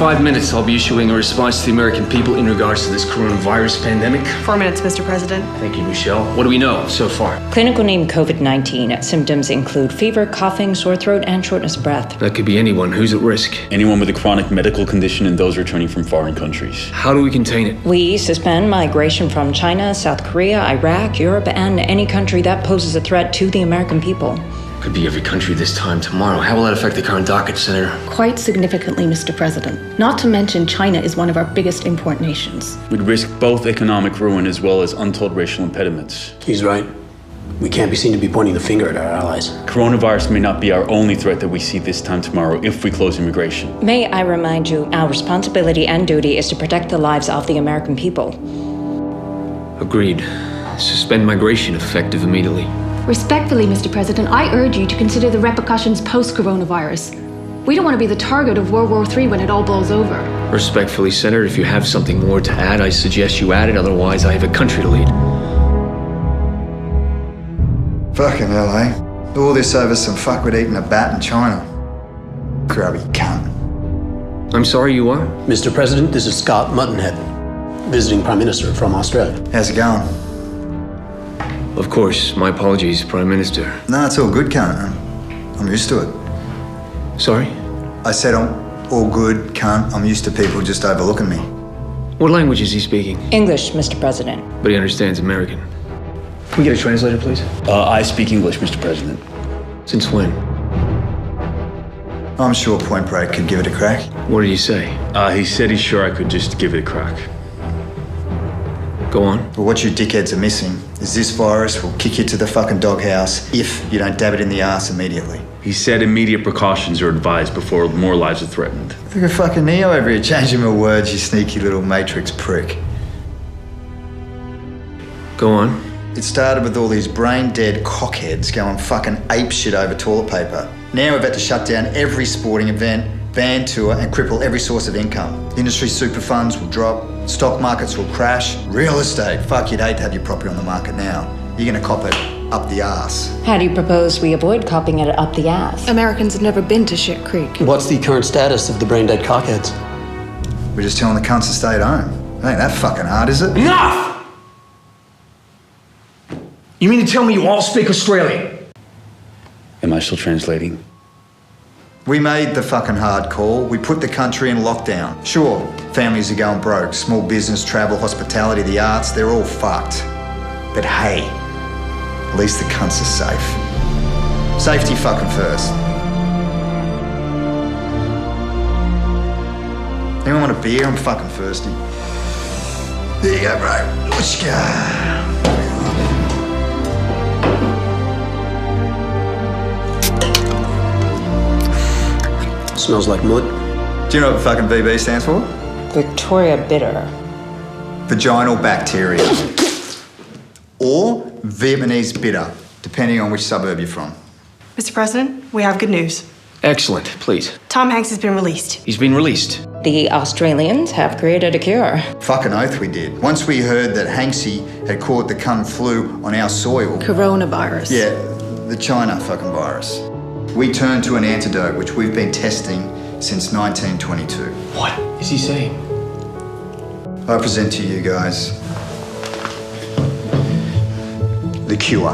5 minutes, I'll be issuing a response to the American people in regards to this coronavirus pandemic. 4 minutes, Mr. President. Thank you, Michelle. What do we know so far? Clinical name COVID-19. Symptoms include fever, coughing, sore throat, and shortness of breath. That could be anyone. Who's at risk? Anyone with a chronic medical condition and those returning from foreign countries. How do we contain it? We suspend migration from China, South Korea, Iraq, Europe, and any country that poses a threat to the American people. Could be every country this time tomorrow. How will that affect the current docket, Senator? Quite significantly, Mr. President. Not to mention China is one of our biggest import nations. We'd risk both economic ruin as well as untold racial impediments. He's right. We can't be seen to be pointing the finger at our allies. Coronavirus may not be our only threat that we see this time tomorrow if we close immigration. May I remind you, our responsibility and duty is to protect the lives of the American people. Agreed. Suspend migration effective immediately. Respectfully, Mr. President, I urge you to consider the repercussions post-coronavirus. We don't want to be the target of World War III when it all blows over. Respectfully, Senator, if you have something more to add, I suggest you add it. Otherwise, I have a country to lead. Fucking hell, eh? All this over some fuckwit eating a bat in China. Grubby cunt. I'm sorry, you are? Mr. President, this is Scott Muttonhead, visiting Prime Minister from Australia. How's it going? Of course. My apologies, Prime Minister. No, it's all good, cunt. I'm used to it. Sorry? I said I'm all good, cunt. I'm used to people just overlooking me. What language is he speaking? English, Mr. President. But he understands American. Can we get a translator, please? I speak English, Mr. President. Since when? I'm sure Point Break could give it a crack. What did he say? He said he's sure I could just give it a crack. Go on. But what you dickheads are missing is this virus will kick you to the fucking doghouse if you don't dab it in the ass immediately. He said immediate precautions are advised before more lives are threatened. Look at fucking Neo over here changing my words, you sneaky little Matrix prick. Go on. It started with all these brain-dead cockheads going fucking apeshit over toilet paper. Now we've had to shut down every sporting event, van tour, and cripple every source of income. Industry super funds will drop, stock markets will crash, real estate, fuck, you'd hate to have your property on the market now. You're gonna cop it up the arse. How do you propose we avoid copying it up the ass? Americans have never been to Shit Creek. What's the current status of the brain-dead cockheads? We're just telling the cunts to stay at home. It ain't that fucking hard, is it? Enough! You mean to tell me you all speak Australian? Am I still translating? We made the fucking hard call. We put the country in lockdown. Sure, families are going broke. Small business, travel, hospitality, the arts, they're all fucked. But hey, at least the cunts are safe. Safety fucking first. Anyone want a beer? I'm fucking thirsty. There you go, bro. Let's go. Smells like mud. Do you know what fucking VB stands for? Victoria Bitter. Vaginal bacteria. Or Vietnamese bitter, depending on which suburb you're from. Mr. President, we have good news. Excellent, please. Tom Hanks has been released. He's been released. The Australians have created a cure. Fucking oath we did. Once we heard that Hanksy had caught the kung flu on our soil. Coronavirus. Yeah, the China fucking virus. We turned to an antidote which we've been testing since 1922. What is he saying? I present to you guys the cure.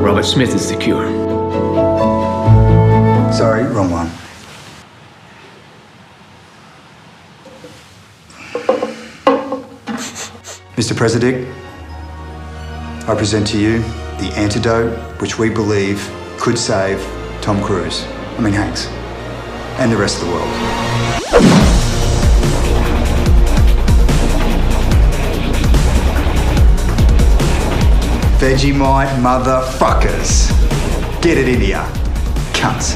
Robert Smith is the cure. Sorry, wrong one. Mr. President, I present to you the antidote which we believe could save Tom Cruise, Hanks, and the rest of the world. Vegemite motherfuckers. Get it in here, cunts.